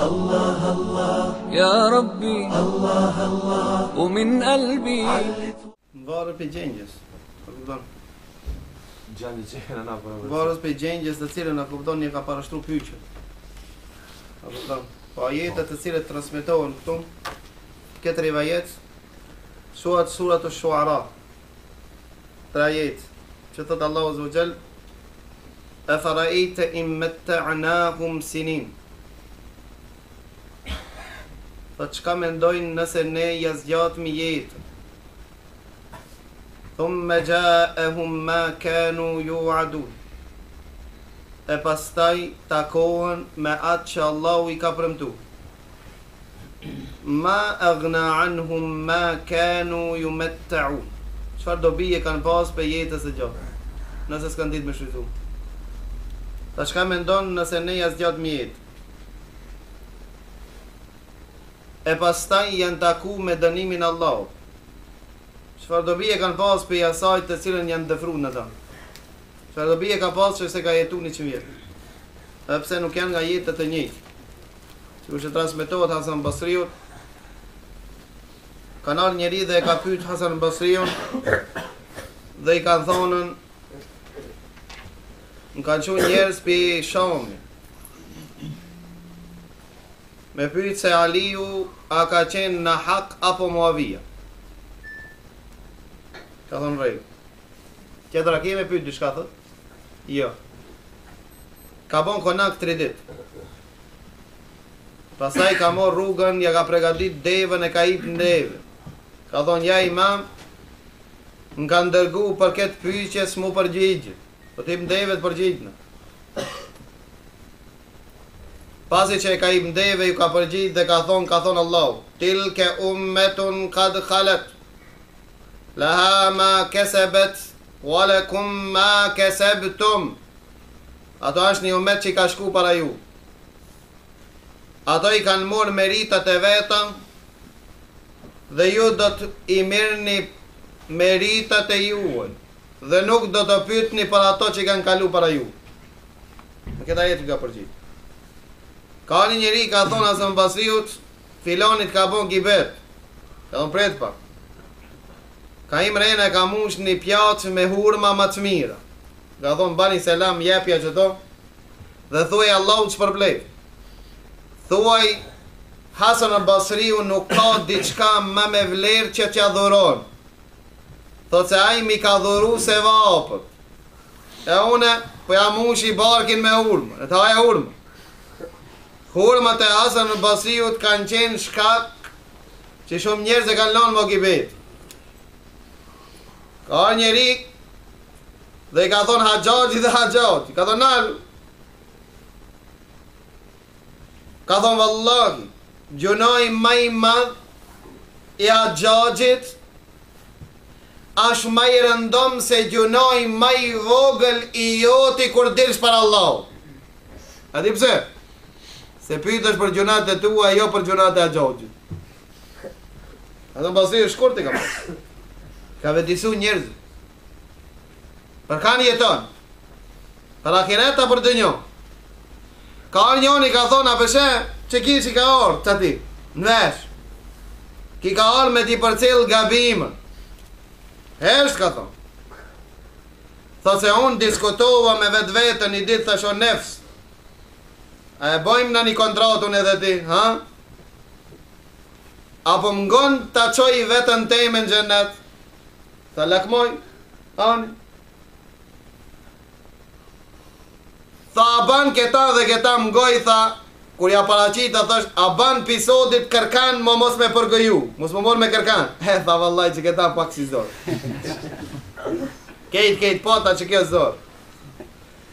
الله الله يا ربي الله الله ومن قلبي Varet për gjengjes. Gjani që e na për Varet për gjengjes të cilën na kupton një ka parashtru pyetje. Po ajetet të cilët transmetohen këtu, këtë rivajet, surat ash-Shu'ara. Tre ajet, që thot Allahu Azza wa Jall, afara'ayta in matta'nahum sinin. Thot çka mendojnë nëse ne ja zgjatëmi jetën. Thumma ja'ahum ma kanu yu'adun. E pastaj takohen me atë që Allahu I ka premtu. Ma aghna anhum ma kanu yumatta'un. Çfarë dobi e kanë pas për jetës së gjatë, nëse s'kan ditë me shfrytzu. Ta çka mendon nëse ne ja zgjatëm jetë. E pastaj janë taku me dënimin Allahut. Çfarë dobi e kanë pas për asaj të cilën janë dëfruar në ta. Çfarë dobi e ka pas që se ka jetu 100 vjet. Edhe pse nuk janë nga jetët e njëjtë. Sikur që transmetohet Hasan Basriut, ka ardhur njëri dhe e ka pyet Hasan Basriun dhe I kanë thonën, më kanë qenë njerëz për Shamit. Me pyet se Aliu a ka qenë në hak apo Muavija. Ka thonë rregull. Tjetër a keme pyet diçka thot? Jo. Ka bon konak 3 ditë. Pastaj ka morë rrugën, ja ka pregadit devën e ka hip në devë. Ka thonë, ja imam, më ka ndërgu për këtë pyetje s'mu përgjigjë. Po t'hip në devë të përgjigjnë. Pasi që e ka hip në devë, ju ka përgjigjë dhe ka thonë Allahu, tilke ummetun kad khalet, laha ma kesebet, walakum ma kesebtum. Ato është një umet që I ka shku para ju. Ato I kanë morë meritat e vetëm dhe ju do të I mirëni meritat e juën dhe nuk do të pyetni për ato që kanë kalu para ju. Në këta jetë ka përgjit. Ka një njeri ka thonë Hasan Basriut, filonit ka bon gibet. Ka thonë pret pak. Ka imrena ka mush një pjatë me hurma më të mira. Ka thonë bani selam jepja që to. Dhe thuaj Allahu që përblej. Thuaj Hasan al-Basriu nuk ka diçka më me vlerë që t'ja dhuron. Thot se ai mi ka dhuru se vapët. E une po ja mushi barkin me hurma. E ta aja hurma. Hurmat e Hasan al-Basriut kanë qenë shkak që shumë njerëz e kanë lanë më gibet. Ka njeri dhe I ka thonë Haxhaxhi dhe Haxhaxhi. Ka thonë nalu. Ka thonë vallahi, gjunoj më I madh I Haxhaxhit është më I rëndom se gjunoj më I vogël I joti kur dilsh para Allahut. A di pse? Se pytesh për gjunat e tua, jo për gjunat e Haxhaxhit. Hasan Basri shkurt e ka pas. Ka vetisu njerëz. Për kanë jeton? Për akiret a për dënjo? Ka njoni ka thonë, a përshe, që ki që ka orë, që ti, në vesh. Ki ka orë me ti për cilë gabimën. Hesht ka thonë. Tho se unë diskutova me vetë vetën I ditë thasho nefës. A e bojmë në një kontratun edhe ti, ha? Apo më ngonë ta qoj vetën teme në gjennet? Tha lakmoj, ani. Tha a ban këta dhe këta mgoj, tha, kur ja paraqita, thash, a ban pisodit kërkan, mo mos me përgëju, mos më mor me kërkan. Tha vallaj që këta pak si zor. Kejt pota që kjo zor.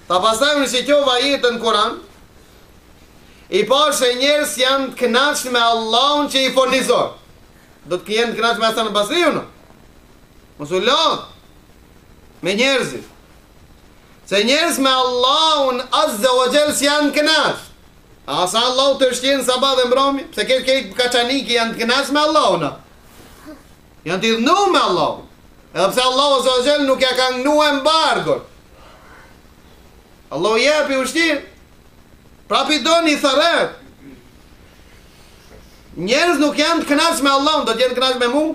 Tha pastaj unë shqyqova jetën Kur'an, I parë se njerës janë të knaqë me Allahun që I fornizor. Do të jenë të knaqë me Hasan al-Basriun, no? Mos u lodh me njerëzit. Se njerëz me Allahun Azza wa Jall janë kënaqë. Asa Allahu të shtjen sabah dhe mbrëmje, pse këtë kaçaniki janë të kënaqë me Allahun. Janë të idhnu me Allahun. Edhe pse Allahu Azza wa Jall nuk ja ka ngnu embargon. Allahu jepi ushtim. Prapi doni tharet. Njerëz nuk janë të kënaqur me Allahun, do të jenë të kënaqur me mua?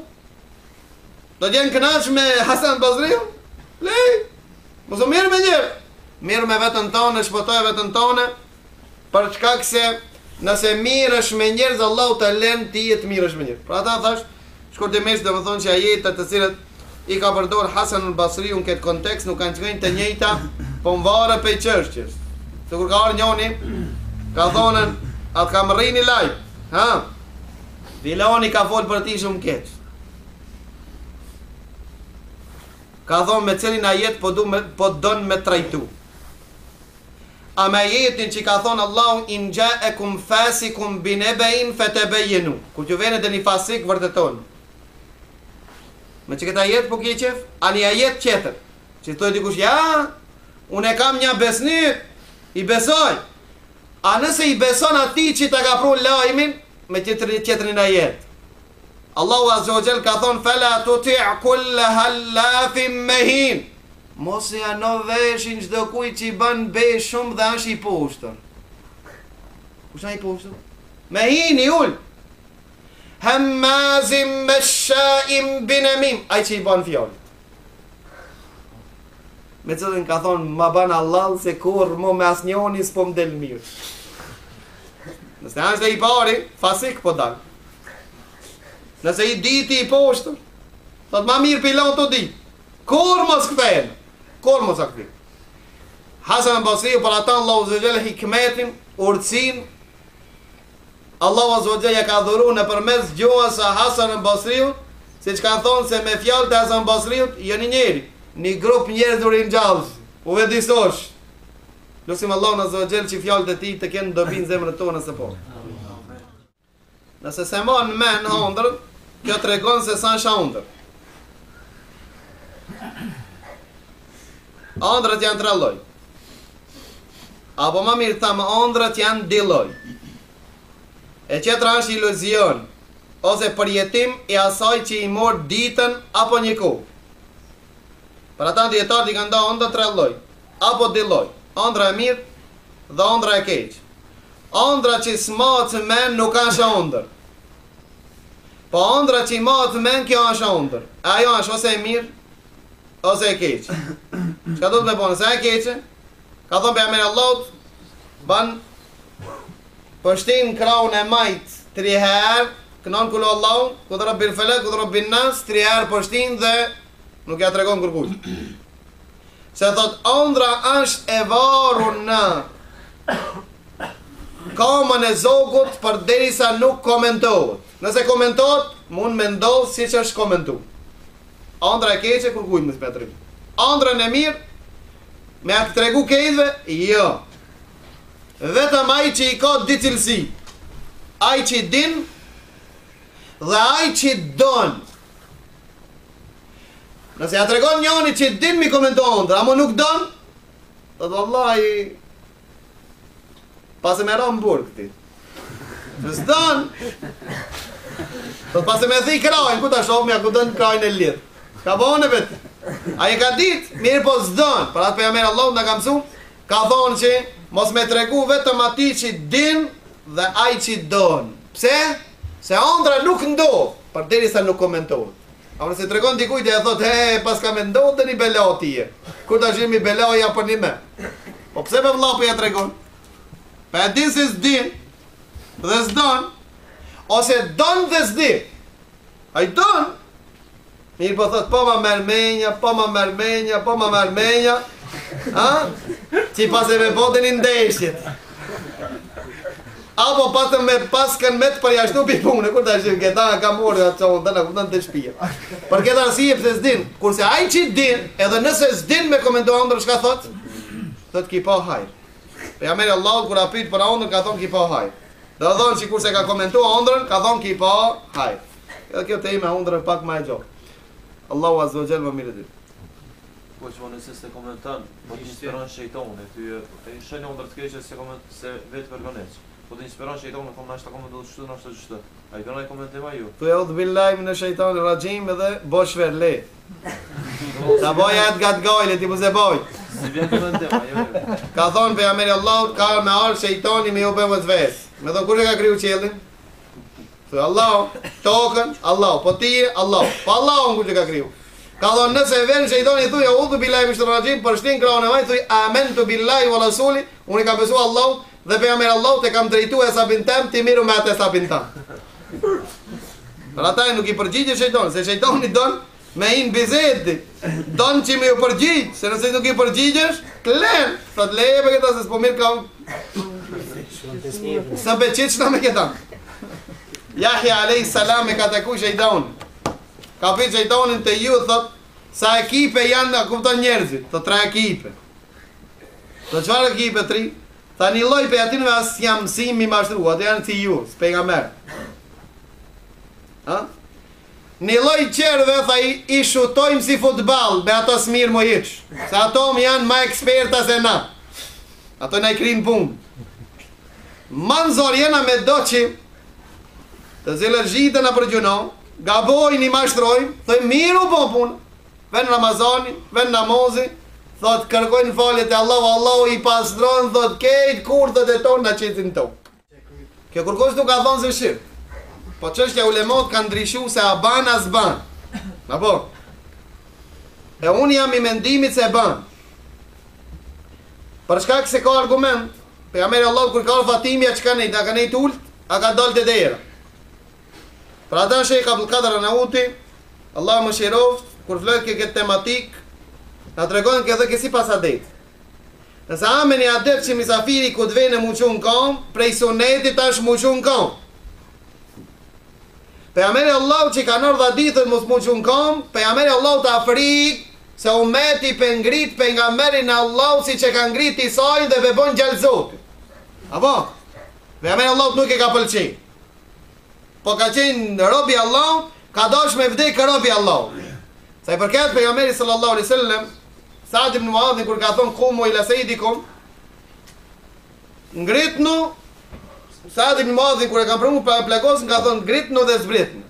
Do të jenë të kënaqur me Hasan Basriu? Lej. Mos u mirë me njerë. Mirë me veten tonë, shpotoj veten tonë, për shkak se nëse mirësh me njerëz, Allahu të lën ti të mirësh me njerëz. Pra ata thash, shkurtimisht domethënë që ajetet të cilat i ka përdor Hasan al-Basriu në këtë kontekst nuk kanë qenë të njëjta, po mvarë pe çështjes. Sikur ka ardhur njëri, ka thonë, atë kam rrini live. Ha? Viloni ka fol për ti shumë keq. Ka thonë me cilin ajet po don me trajtu. A me ajetin që ka thonë Allahu in ja'akum fasikum binebain fatabayyanu. Kur ju vjen deni fasik vërteton. Me që këta ajet po keqef, a një ajet tjetër. Që thoi dikush, ja, unë kam një besnik, i besoj. A nëse i beson atij që ta ka pru lajmin, me tjetërin ajet. Allahu Azza wa Jall ka thonë fala tuti' kulla halafin mahin. Mos e ano veshin çdo kujt që i bën be shumë dhe është i poshtër. Kush është i poshtër? Mahin i ul. Hammazim masha'im binamim. Ai që i bën fjalë. Me cilën ka thonë ma ban Allah se kur mo me asnjoni s'po më del mirë. Nëse është i pari, fasik po dal. Nëse i diti i poshtër, thot ma mirë pilot të di. Kur mos kthehen? Kur mos kthehen? Hasan al-Basriu për ata Allahu Azza wa Jalla hikmetin, urtësin, Allahu Azza wa Jalla ka dhuru në përmes gjuhës së Hasan al-Basriu, siç kanë thonë se me fjalët e Hasan al-Basriu janë njëri, një grup njerëz u ringjallës, u vedisosh. Lusim Allahun Azza wa Jalla që fjalët e tij të kenë dobi në zemrën tonë së po. Nëse se ma në men hondër, kjo të regon se sa është hondër. Ondrët janë 3 lloj. Apo më mirë thamë, ondrët janë 2 lloj. E qetra është iluzion, ose përjetim i asaj që i mor ditën apo një kohë. Për ata dietarët i kanë nda ondra 3 lloj, apo 2 lloj. Ondra e mirë dhe ondra e keq. Ondra që s'matë men nuk është ondër. Po ondra që i matë men kjo është ondër. Ajo është ose e mirë, ose e keq. Çka do të me bënë, se e keqe? Ka thonë për jamere Allahut, ban pështin kraun e majt 3 herë, kënon kullu Allahun, këtë Rabbil Felek, këtë Rabbin Nas, 3 herë pështin dhe nuk ja tregon kërkush. Se thot, ondra është e varur në kamën e zogut për derisa nuk komentohet. Nëse komentohet, mund me ndodhë si që është komentu. Ondra e keqe, kërkujnë më spetrim. Ondra në mirë, me atë tregu kejtve, jo. Vetëm ai që i ka di cilësi. Ai që din dhe ai që don. Nëse ja tregon njëri që din mi komento ondra, ama nuk don, të vallahi pas e me ra më burë këti. Nësë don, të pas e me thi krajnë, ku ta shohë mja ku dënë krajnë e lidhë. Ka bëhone vetë. A e ka ditë, mirë po s'don. Për atë pejgamberi Allahu na ka mësu, ka thonë që mos me tregu vetëm atij që din dhe ai që don. Pse? Se ondra nuk ndodh, përderisa nuk komentohet. A nëse tregon dikujt e thotë, "He, pas ka me ndodh tani bela atije." Kur ta jemi belaja për një me. Po pse me vëlla po ja tregon? Pa e din se s'din dhe s'don, ose don dhe s'din. Ai don. Mirë po thot, po ma mërmenja, po ma mërmenja, po ma mërmenja. Ha? Që pas e me botin i ndeshjet. Apo pasën me paskën me të përjashtu pi punë, kur ta shqim, këta ka morë atë qohën, të në kuptan të shpia. Për këtë arsije pëse s'din, kurse ai që din, edhe nëse s'din me komendo ondër, shka thot? Thot ki pa hajrë. Pejgamberi Allahut kur apit për ondër, ka thonë ki pa hajrë. Dhe thonë që kurse ka komentu ondrën, ka thonë ki pa hajrë. Edhe kjo të ime ondrën pak ma e gjohë. Allahu Azza wa Jalla më mirë ditë. Po që nëse se komenton, po të inspiron shejtoni, ty e shënë ondër të keqe se vetë përgoneq. Po të inspiron shejtoni, po na është komentu të shtu, na është të shtu. A i donaj komentim a ju? Tu e udhë billahi në shejtani rajim edhe bo shver le. Ta boja atë gatë gajle, ti se boj. Si vjen komentim a ju? Ka thonë pejgamberi Allahut, ka me arë shejtani me ju bëmë të vesë. Me thonë, kur e ka kriju qelin? Thuj Allah, tokën, Allah, po ti, Allah. Po Allahun ku që ka kriju. Ka thonë nëse vjen shejtani thuj a'udhu billahi minash shaitanir rajim, për shtin krahun e vaj thuj amantu billahi wa rasuli, unë kam besuar Allahut dhe pejgamber Allahut e kam drejtuar hesabin tem, ti miru me atë hesabin tam. Për ata nuk i përgjigje shejtani, se shejtani don me in bizeti. Don që me ju përgjigj, se nëse nuk i përgjigjesh, të len. Thot leje me këta se s'po mirë kam. Së beqitshna me këta. Jahja alayhis salam e ka taku shejtanin. Ka për shejtanin të ju, thot, sa ekipe janë, a kupton njerëzit, thot 3 ekipe. Thot çfarë ekipe 3? Tha një lloj pe atinve as jam mësim mi mashtru, atë janë si ju, s'pejgamber. Ha? Një lloj qerve, tha i shutojmë si futball, be ato s'mirë mo hiq. Se ato më janë ma eksperta se na. Ato na i krinë punë. Manzor jena me do që të zilër gjitën a për gjunon, gabojnë i mashtrojnë, thëj miru po punë, ven Ramazani, ven namozi, thot kërkojnë faljet e Allahu i pastronë, thot kejt kurthët e tonë në qetin tokë. Kjo kërkos nuk ka thonë se shirë, po qështja ulemot kanë ndryshu se a ban as ban, apo? E unë jam i mendimit se ban, për shkak se ka argument, pejgamberi Allahu kur ka Fatimja që ka nejt, a ka nejt ult, a ka dal të dera. Për ata Sheikh Abdul Qadir Arnauti, Allah më shiroft, kur flet këtë tematik, na tregon që edhe si pas adet. Nëse amen i adet që misafiri ku të vene muqun kam, prej sunetit tash muqun kam. Pejgamberi Allahu që ka nërë dha ditët mos muqun kam, pejgamberi Allahu të afrik, se umeti për ngrit pejgamberin Allahu si që ka ngrit i sajnë dhe bebon gjallëzotit. Apo? Pejgamberi Allahu nuk e ka pëlqej. Po ka qenë robi Allah, ka dosh me vdek robi Allah. Sa i përket pejgamberit sallallahu alaihi wasallam, Sa'd ibn Muadh kur ka thonë qumu ila sayyidikum, ngritnu, Sa'd ibn Muadh kur e ka pranuar pa plagos, ka thonë ngritnu dhe zbritnu.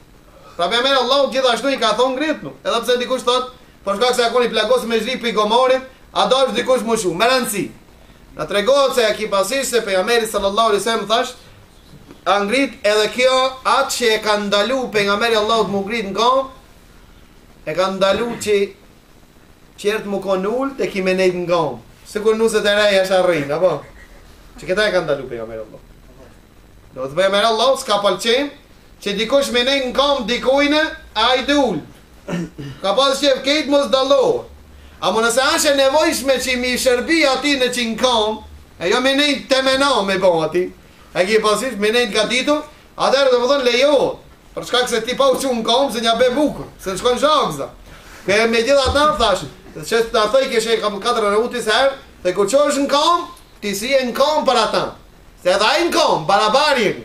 Pra pejgamberi Allah gjithashtu i ka thonë ngritnu. Edhe pse dikush thot, po shkak se akoni plagos me zhri pi gomorin, a dosh dikush më shumë, me rëndësi. Na tregohet se aki pasisht se pejgamberi sallallahu alaihi wasallam thash, a ngrit edhe kjo atë që e ka ndalu pejgamberi Allahut më ngrit nga e ka ndalu që qertë më konë ullë të kime nejtë nga sikur nuset e reja është arrin, apo? Që këta e ka ndalu pejgamberi Allahut. Do të pejgamberi Allahut s'ka pëlqen që dikush me nejtë nga dikujne a i të ullë. Ka pas qef kejtë mos dallohet. A më nëse ashe nevojshme që mi shërbi ati në që në kam, e jo me nejtë temena me bo ati, e ki pasisht me nejtë gatitu, atërë dhe më thonë lejohet, për shkak se ti pa u që në kam, se nja be bukur, se në shkon shakza. Këhe me gjitha ta më thashë, që të thëj kështë e kam 4 në utis herë, dhe ku që është në kam, ti si e në kam për ata, se edhe a i në kam, barabarjen,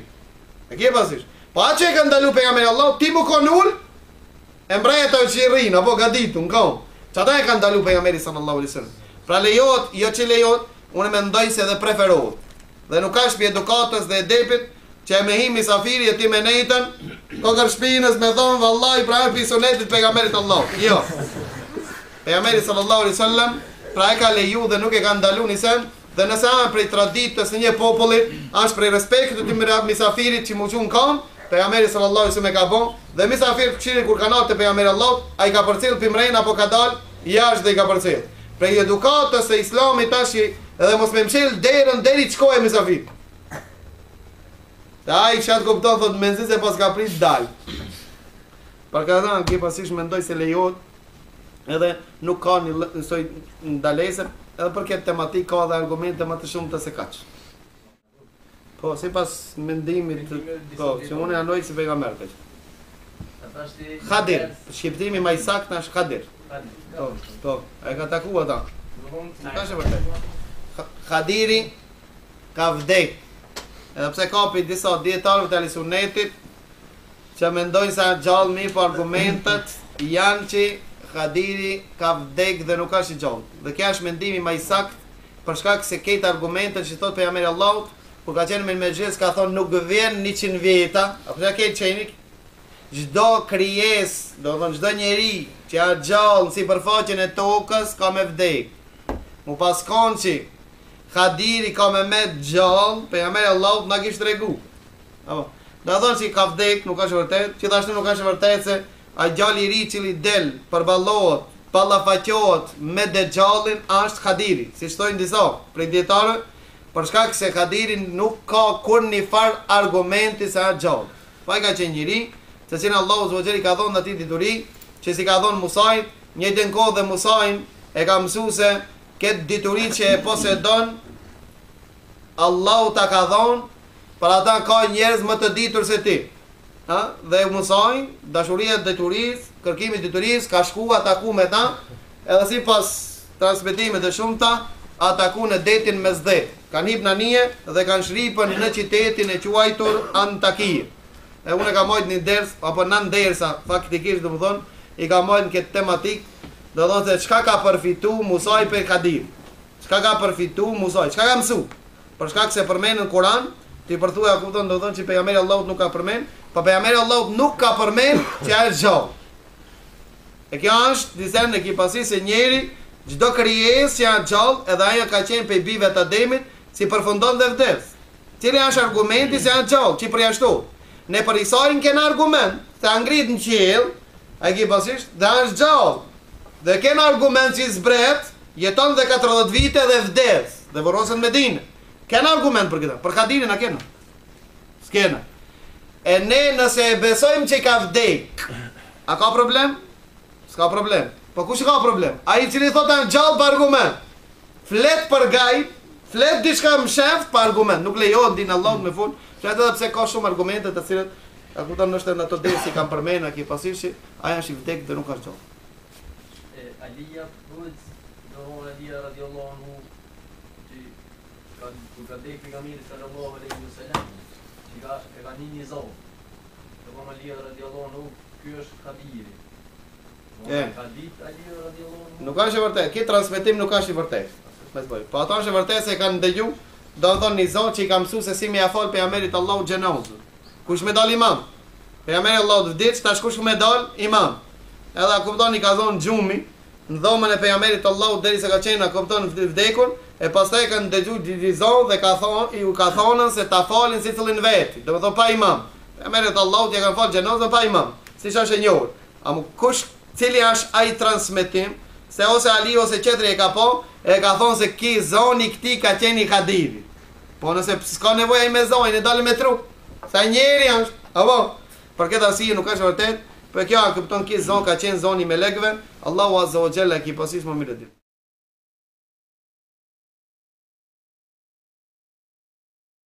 e ki pasisht. Pa që e ka ndalu pejgamberi Allah, ti mu kon ullë, e mbreja të që i rinë, apo gatitu, në kam. Që ata e ka ndalu pejgamberi sallallahu alaihi wasallam. Pra lejohet, jo që lejohet, unë mendoj se edhe preferohet. Dhe nuk ka shpi edukatës dhe edepit, që e me hi misafiri e ti me nejten, kokër shpinës me thonë, vallaj, pra e pisonetit pejgamberit Allah. Jo. Pejgamberi sallallahu alaihi wasallam, pra e ka leju dhe nuk e ka ndalu një sen, dhe nëse anë prej traditës në një popullit, është prej respektit të misafirit që mu qunë kam, pejgamberi sallallahu alaihi wasallam e ka bon, dhe misafir këshirin kur ka nalë të pejgamberi Allah, a i ka përcil pimrejn apo ka dal, jashtë dhe i ka përcil. Prej edukatës e islamit tash edhe mos me mqel derën deri qkoj e misafir. Dhe a i qatë kupton, thot menzis e pas ka prit dal. Për ka dhe në pasisht mendoj se lejot, edhe nuk ka një nësoj ndalese, edhe për këtë tematik ka dhe argumente më të shumë të se kaq. Po, si pas mendimit, po, që unë e anoj si pejgamber të që. Khadir, shqiptimi ma i sakt në është Khadir. Po, e ka taku ata. Ka shë vërtet. Khadiri ka vdek. Edhe pse ka për disa djetarëve të Ahlisunetit, që mendojnë se gjallë mi për argumentet, janë që Khadiri ka vdek dhe nuk është i gjallë. Dhe kja është mendimi ma i sakt, për shkak se këtë argumentet që thot pejgamberi Allahut, kur ka qenë me mëxhes ka thonë nuk vjen 100 vjeta, apo ja këtë qenik, çdo krijes, do të thonë çdo njeri që ja gjallë në sipërfaqen e tokës ka me vdek. Mu pas konë që Khadiri ka me gjallë, pejgamberi Allahut na kishte tregu. Apo Do të thonë se ka vdek, nuk është vërtet, gjithashtu nuk është vërtet se ai djali i ri i cili del, përballohet, ballafaqohet me Dejjalin është Kadiri, siç thonë disa prej dietarëve, për shkak se Kadiri nuk ka kur një far argumenti se është gjallë. Pa i ka qenë njëri, se si në Allahu Zogjeri ka thonë ati dituri, që si ka thonë Musajt, njëjtën kohë dhe Musajn e ka mësu se këtë dituri që e posedon, Allahu ta ka thonë, për ata ka njerëz më të ditur se ti. Dhe Musajn, dashuria e dituris, kërkimi dituris, ka shku ataku me ta, edhe si pas transmitimet e shumta, ataku në detin Mesdet. Kanë hip në nije dhe kanë shripën në qytetin e quajtur Antakije. E unë e ka mojt një ders, apo në ndersa, faktikisht dhe më thonë, i ka mojt në këtë tematik, dhe thonë se qka ka përfitu Musaj për Kadir. Qka ka përfitu Musaj, qka ka mësu? Për shkak se përmenë në Kur'an, ti përthuja kupton dhe thonë që pejgamberi Allahut nuk ka përmenë, pa pejgamberi Allahut nuk ka përmenë që a është gjallë. E kjo është disen e ki pasi se njeri, çdo krijesë që janë gjallë, edhe ajo ka qenë pe bive të Ademit, si përfundon dhe vdes. Cili është argumenti se janë gjallë, që përjashtohet. Ne për Isaiin kena argument, se ngrit në qiell, ai ki pasisht, dhe është gjallë. Dhe kena argument që zbret, jeton dhe 40 vite dhe vdes, dhe vorosën në Medinë. Kena argument për këta, për Kadirin a kena. S'kena. E ne nëse e besojmë që ka vdek, a ka problem? S'ka problem. Po kush ka problem? Ai i cili thotë janë gjallë për argument. Flet për gaj, flet diçka më sheft për argument. Nuk lejohet din Allahut me fol. Flet edhe pse ka shumë argumente të cilat a kupton ndoshta në ato dersi kanë përmend aki pasisht, ai është i vdek dhe nuk ka gjallë. Alija thuhet, do Alija radiallahu anhu, që ka dek pejgamberi sallallahu alaihi wasallam, që ka një zonë. Dhe von Alija radiallahu anhu, ky është Kadiri. Ka ditë Alija radiallahu anhu. Nuk është e vërtetë, këtë transmetim nuk është i vërtetë. Po ato është e vërtetë se kanë dëgju, do të thonë një zonë që i ka mësuar se si më ia fal pejgamberit Allahu xhenazën. Kush më dal imam? Pejgamberi Allahu vdiq, tash kush më dal imam? Edhe kuptoni ka thonë xhumi në dhomën e pejgamberit Allahu derisa ka qenë kupton vdekur, e pastaj kanë dëgju divizon dhe ka thonë se ta falin si fillin veti, do të thonë pa imam. Pejgamberit Allahu ja kanë fal xhenazën pa imam. Siç është e njohur. Amu kush cili është ai transmetim se ose Ali ose qetri e ka thonë se ki zoni këti ka qeni Kadiri. Po nëse s'ka nevojë me zonin e dalë me tru. Sa njeri është, apo? Për këtë arsye nuk është vërtet, për kjo kupton ki zon ka qenë zoni me legëve, Allahu Azza wa Jalla ki pasis më mirë ditë.